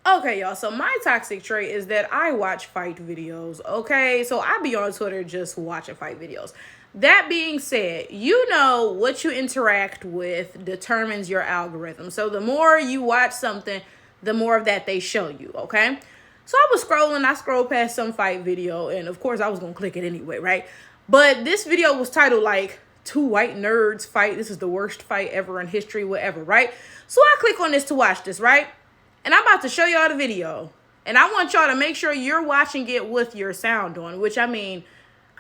Okay, y'all. So my toxic trait is that I watch fight videos. Okay, so I be on Twitter just watching fight videos. That being said, you know what you interact with determines your algorithm. So the more you watch something, the more of that they show you. Okay. So I was scrolling. I scrolled past some fight video, and of course I was gonna click it anyway, right? But this video was titled like "Two white nerds fight. This is the worst fight ever in history, whatever," right? So I click on this to watch this, right? And I'm about to show y'all the video. And I want y'all to make sure you're watching it with your sound on, which I mean,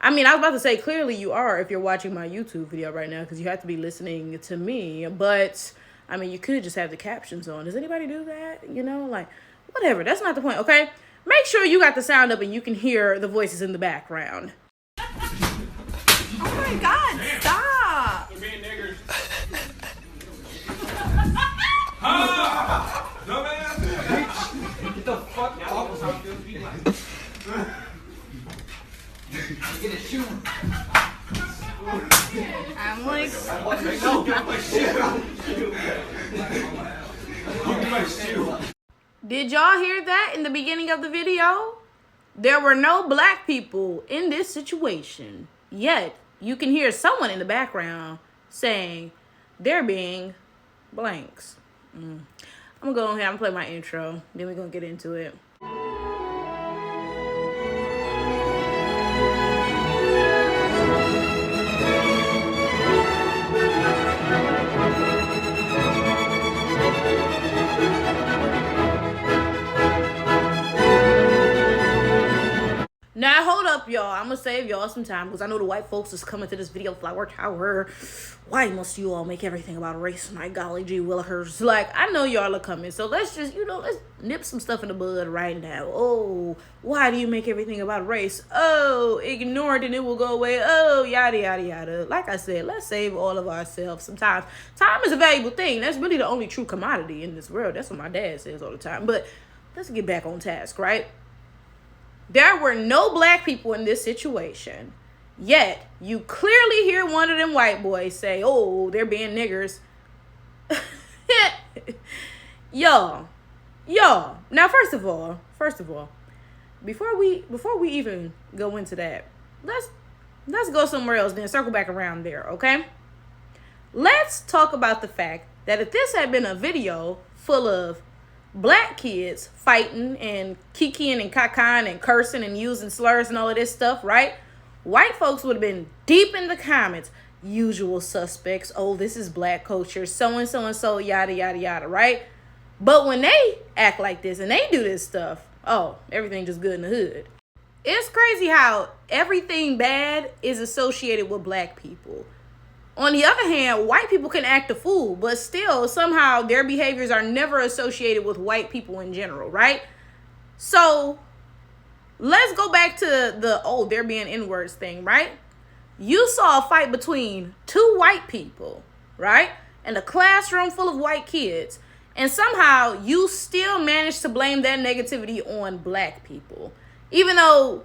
I was about to say clearly you are if you're watching my YouTube video right now, because you have to be listening to me. But I mean, you could just have the captions on. Does anybody do that? You know, like, whatever. That's not the point, okay? Make sure you got the sound up and you can hear the voices in the background. Oh my God, stop. They're being niggers. Dumbass! Get the fuck off of me. Get a shoe. I'm like, No, get my shoe. Give me my shoe. Did y'all hear that in the beginning of the video? There were no black people in this situation. Yet, you can hear someone in the background saying they're being blanks. I'm gonna go ahead and play my intro. Then we're gonna get into it. Now, hold up, y'all. I'm gonna save y'all some time because I know the white folks is coming to this video Flower Tower. Why must you all make everything about race? My golly gee Willahurst. Like, I know y'all are coming. So let's just, let's nip some stuff in the bud right now. Oh, why do you make everything about race? Oh, ignore it and it will go away. Oh, yada, yada, yada. Like I said, let's save all of ourselves some time. Time is a valuable thing. That's really the only true commodity in this world. That's what my dad says all the time. But let's get back on task, right? There were no black people in this situation. Yet, you clearly hear one of them white boys say, oh, they're being niggers. Y'all. Now, first of all, before we even go into that, let's go somewhere else, then circle back around there, okay? Let's talk about the fact that if this had been a video full of black kids fighting and kikiing and cacaing and cursing and using slurs and all of this stuff, right? White folks would have been deep in the comments. Usual suspects. Oh, this is black culture. So and so and so, yada, yada, yada, right? But when they act like this and they do this stuff, oh, everything just good in the hood. It's crazy how everything bad is associated with black people. On the other hand, white people can act a fool, but still, somehow, their behaviors are never associated with white people in general, right? So, let's go back to the, they're being N-words thing, right? You saw a fight between two white people, right? And a classroom full of white kids. And somehow, you still managed to blame that negativity on black people. Even though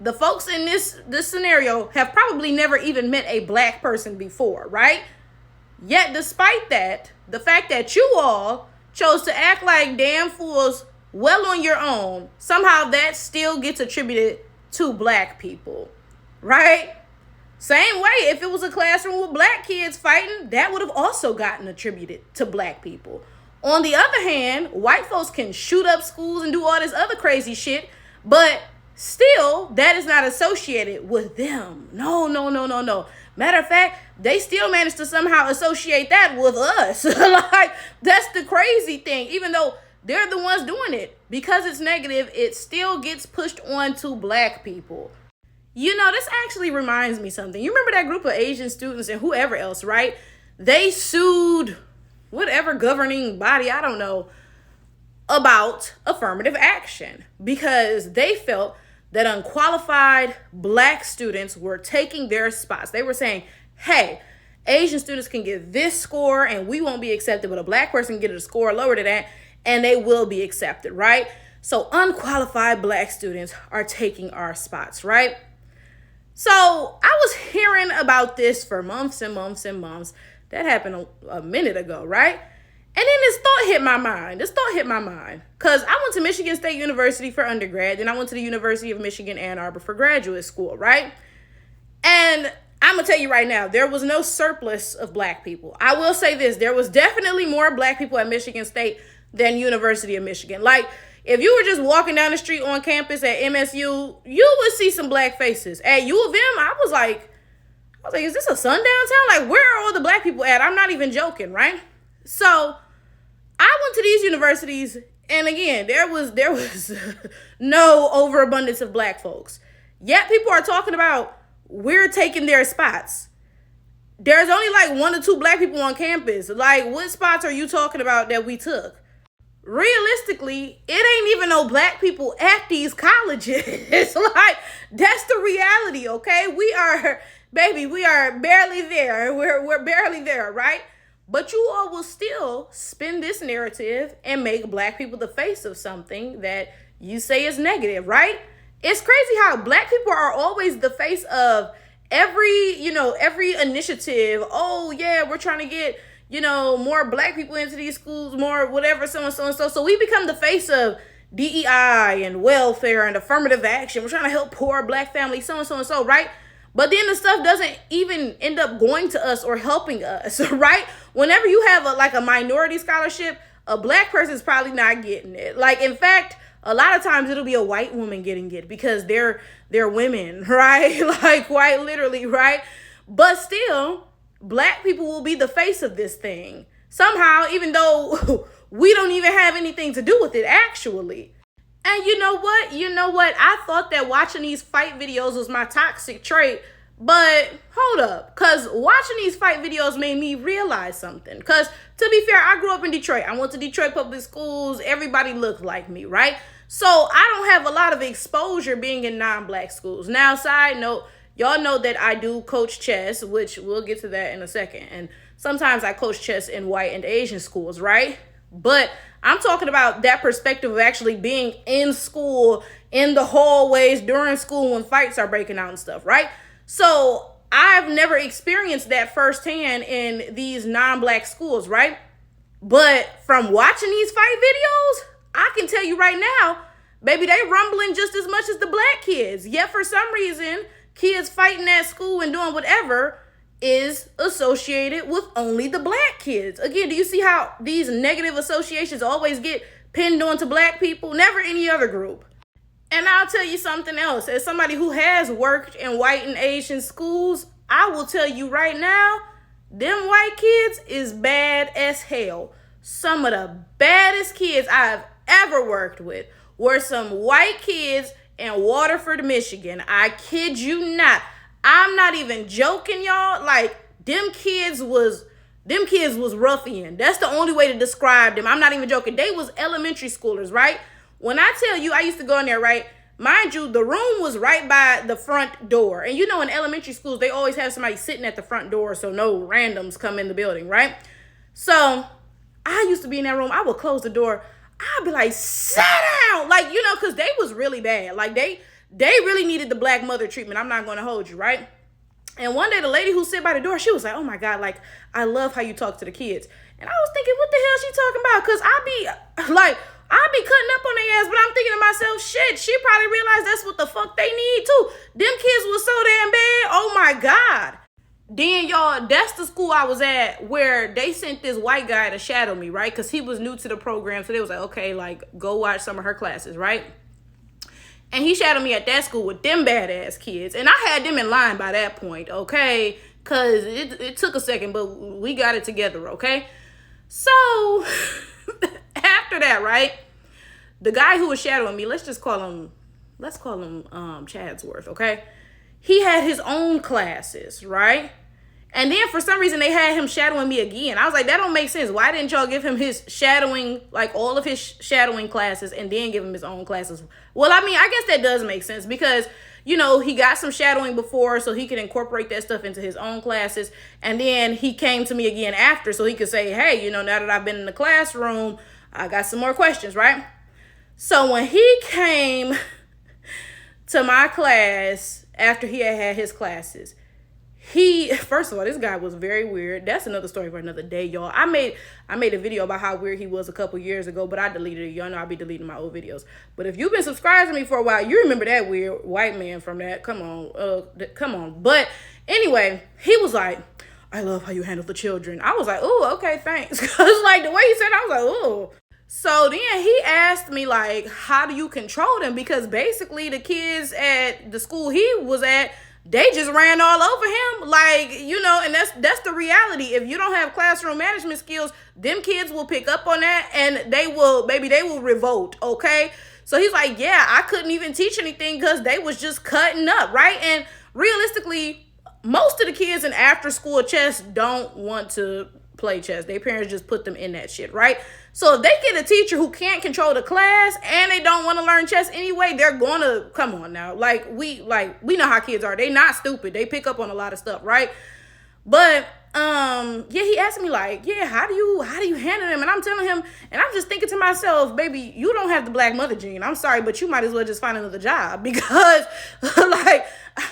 the folks in this scenario have probably never even met a black person before, right? Yet, despite that, the fact that you all chose to act like damn fools well on your own, somehow that still gets attributed to black people, right? Same way, if it was a classroom with black kids fighting, that would have also gotten attributed to black people. On the other hand, white folks can shoot up schools and do all this other crazy shit, but still, that is not associated with them. No. Matter of fact, they still managed to somehow associate that with us. Like, that's the crazy thing. Even though they're the ones doing it, because it's negative, it still gets pushed on to black people. This actually reminds me something. You remember that group of Asian students and whoever else, right? They sued whatever governing body, I don't know, about affirmative action because they felt that unqualified black students were taking their spots. They were saying, hey, Asian students can get this score and we won't be accepted, but a black person can get a score lower than that and they will be accepted, right? So unqualified black students are taking our spots, right? So I was hearing about this for months and months and months. That happened a minute ago, right? And then this thought hit my mind. Because I went to Michigan State University for undergrad. Then I went to the University of Michigan, Ann Arbor for graduate school, right? And I'm going to tell you right now, there was no surplus of black people. I will say this. There was definitely more black people at Michigan State than University of Michigan. Like, if you were just walking down the street on campus at MSU, you would see some black faces. At U of M, I was like, is this a sundown town? Like, where are all the black people at? I'm not even joking, right? So I went to these universities, and again, there was no overabundance of black folks. Yet people are talking about we're taking their spots. There's only like 1 or 2 black people on campus. Like, what spots are you talking about that we took? Realistically, it ain't even no black people at these colleges. It's like, that's the reality, okay? We are barely there. We're barely there, right? But you all will still spin this narrative and make black people the face of something that you say is negative, right? It's crazy how black people are always the face of every initiative. Oh yeah, we're trying to get, more black people into these schools, more whatever, so and so and so. So we become the face of DEI and welfare and affirmative action. We're trying to help poor black families, so and so and so, right? But then the stuff doesn't even end up going to us or helping us, right? Whenever you have a minority scholarship, a black person is probably not getting it. Like, in fact, a lot of times it'll be a white woman getting it because they're women, right? Like, quite literally, right? But still, black people will be the face of this thing somehow, even though we don't even have anything to do with it, actually. And you know what? I thought that watching these fight videos was my toxic trait, but hold up. Because watching these fight videos made me realize something. Because to be fair, I grew up in Detroit. I went to Detroit public schools. Everybody looked like me, right? So I don't have a lot of exposure being in non-black schools. Now, side note, y'all know that I do coach chess, which we'll get to that in a second. And sometimes I coach chess in white and Asian schools, right? But I'm talking about that perspective of actually being in school, in the hallways, during school when fights are breaking out and stuff, right? So I've never experienced that firsthand in these non-black schools, right? But from watching these fight videos, I can tell you right now, baby, they rumbling just as much as the black kids. Yet for some reason, kids fighting at school and doing whatever is associated with only the black kids. Again, do you see how these negative associations always get pinned onto black people? Never any other group. And I'll tell you something else. As somebody who has worked in white and Asian schools, I will tell you right now, them white kids is bad as hell. Some of the baddest kids I've ever worked with were some white kids in Waterford, Michigan. I kid you not. I'm not even joking, y'all. Like, them kids was ruffian. That's the only way to describe them. I'm not even joking. They was elementary schoolers, right? When I tell you I used to go in there, right? Mind you, the room was right by the front door. And you know, in elementary schools, they always have somebody sitting at the front door so no randoms come in the building, right? So I used to be in that room. I would close the door. I'd be like, sit down. Like, because they was really bad. Like, they really needed the black mother treatment. I'm not going to hold you, right? And one day the lady who sit by the door, she was like, oh my God, like, I love how you talk to the kids. And I was thinking, what the hell she talking about? Because I be cutting up on their ass, but I'm thinking to myself, shit, she probably realized that's what the fuck they need too. Them kids was so damn bad. Oh my God. Then, y'all, that's the school I was at where they sent this white guy to shadow me, right? Because he was new to the program. So they was like, okay, like, go watch some of her classes, right? And he shadowed me at that school with them badass kids. And I had them in line by that point, okay? Because it took a second, but we got it together, okay? So, after that, right? The guy who was shadowing me, let's call him Chadsworth, okay? He had his own classes, right? And then for some reason they had him shadowing me again. I was like, that don't make sense. Why didn't y'all give him his shadowing, like all of his shadowing classes and then give him his own classes? Well, I mean, I guess that does make sense because, he got some shadowing before so he could incorporate that stuff into his own classes. And then he came to me again after so he could say, hey, now that I've been in the classroom, I got some more questions, right? So when he came to my class after he had his classes, First of all, this guy was very weird. That's another story for another day, y'all. I made a video about how weird he was a couple years ago, but I deleted it. Y'all know I be deleting my old videos. But if you've been subscribed to me for a while, you remember that weird white man from that. Come on. But anyway, he was like, I love how you handle the children. I was like, oh, okay, thanks. Because like the way he said it, I was like, oh. So then he asked me, like, how do you control them? Because basically the kids at the school he was at, they just ran all over him. Like, and that's the reality. If you don't have classroom management skills, them kids will pick up on that and they will revolt, okay? So he's like, yeah, I couldn't even teach anything because they was just cutting up, right? And realistically, most of the kids in after school chess don't want to play chess. Their parents just put them in that shit, right? So if they get a teacher who can't control the class and they don't want to learn chess anyway, they're gonna, come on now. We know how kids are. They not stupid. They pick up on a lot of stuff, right? But he asked me like, yeah, how do you handle them? And I'm telling him, and I'm just thinking to myself, baby, you don't have the black mother gene. I'm sorry, but you might as well just find another job because like,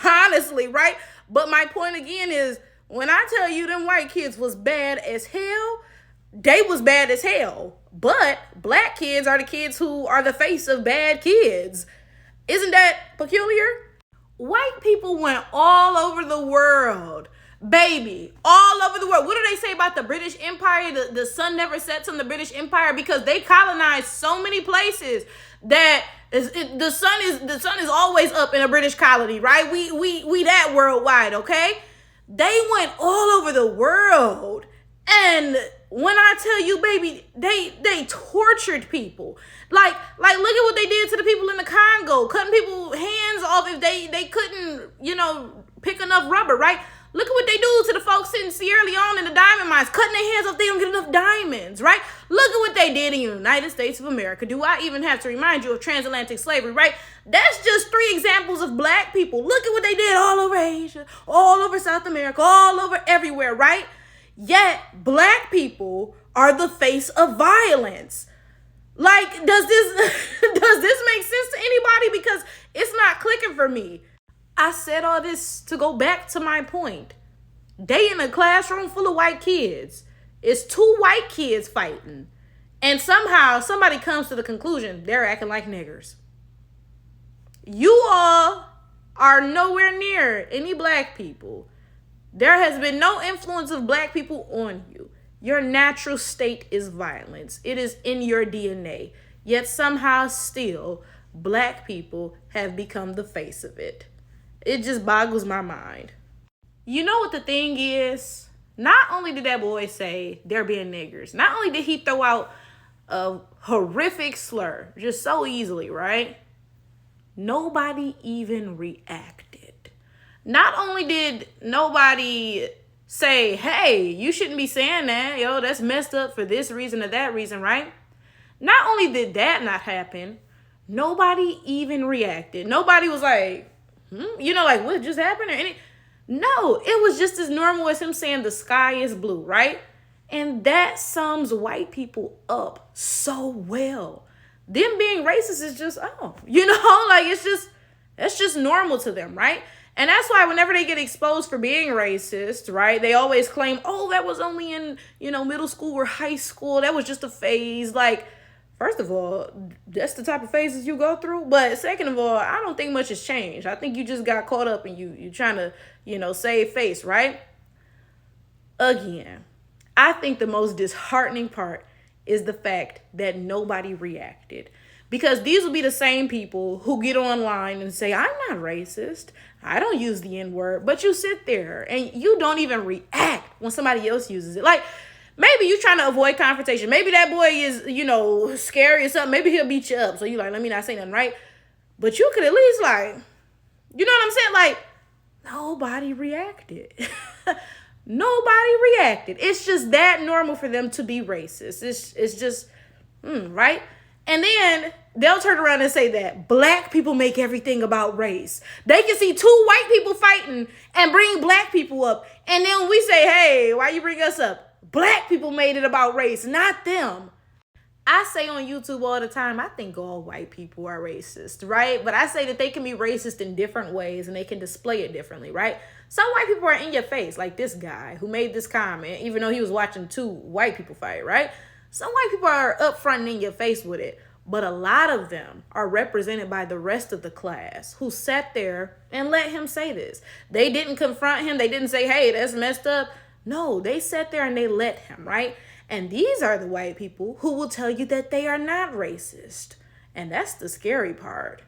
honestly, right? But my point again is, when I tell you them white kids was bad as hell, they was bad as hell. But black kids are the kids who are the face of bad kids. Isn't that peculiar? White people went all over the world. Baby, all over the world. What do they say about the British Empire? The sun never sets on the British Empire because they colonized so many places that the sun is always up in a British colony, right? We that worldwide, okay? They went all over the world. And when I tell you, baby, they tortured people. Like look at what they did to the people in the Congo, cutting people's hands off if they couldn't, pick enough rubber, right? Look at what they do to the folks in Sierra Leone in the diamond mines, cutting their hands off if they don't get enough diamonds, right? Look at what they did in the United States of America. Do I even have to remind you of transatlantic slavery, right? That's just 3 examples of black people. Look at what they did all over Asia, all over South America, all over everywhere, right? Yet black people are the face of violence. Like, does this make sense to anybody? Because it's not clicking for me. I said all this to go back to my point. They in a classroom full of white kids. It's 2 white kids fighting. And somehow somebody comes to the conclusion they're acting like niggers. You all are nowhere near any black people. There has been no influence of black people on you. Your natural state is violence. It is in your DNA. Yet somehow still, black people have become the face of it. It just boggles my mind. You know what the thing is? Not only did that boy say they're being niggers, not only did he throw out a horrific slur just so easily, right? Nobody even reacted. Not only did nobody say, hey, you shouldn't be saying that. Yo, that's messed up for this reason or that reason, right? Not only did that not happen, nobody even reacted. Nobody was like, like what just happened or any. No, it was just as normal as him saying the sky is blue, right? And that sums white people up so well. Them being racist is just, it's just normal to them, right? And that's why whenever they get exposed for being racist, right, they always claim, oh, that was only in, middle school or high school. That was just a phase. Like, first of all, that's the type of phases you go through. But second of all, I don't think much has changed. I think you just got caught up and you trying to, save face, right? Again, I think the most disheartening part is the fact that nobody reacted. Because these will be the same people who get online and say, I'm not racist. I don't use the N-word. But you sit there and you don't even react when somebody else uses it. Like, maybe you trying to avoid confrontation. Maybe that boy is, scary or something. Maybe he'll beat you up. So you like, let me not say nothing, right? But you could at least you know what I'm saying? Like, nobody reacted. Nobody reacted. It's just that normal for them to be racist. It's just, right? And then they'll turn around and say that black people make everything about race. They can see 2 white people fighting and bring black people up. And then we say, hey, why you bring us up? Black people made it about race, not them. I say on YouTube all the time, I think all white people are racist, right? But I say that they can be racist in different ways and they can display it differently, right? Some white people are in your face, like this guy who made this comment, even though he was watching two white people fight, right? Some white people are upfront and in your face with it. But a lot of them are represented by the rest of the class who sat there and let him say this. They didn't confront him. They didn't say, hey, that's messed up. No, they sat there and they let him, right? And these are the white people who will tell you that they are not racist. And that's the scary part.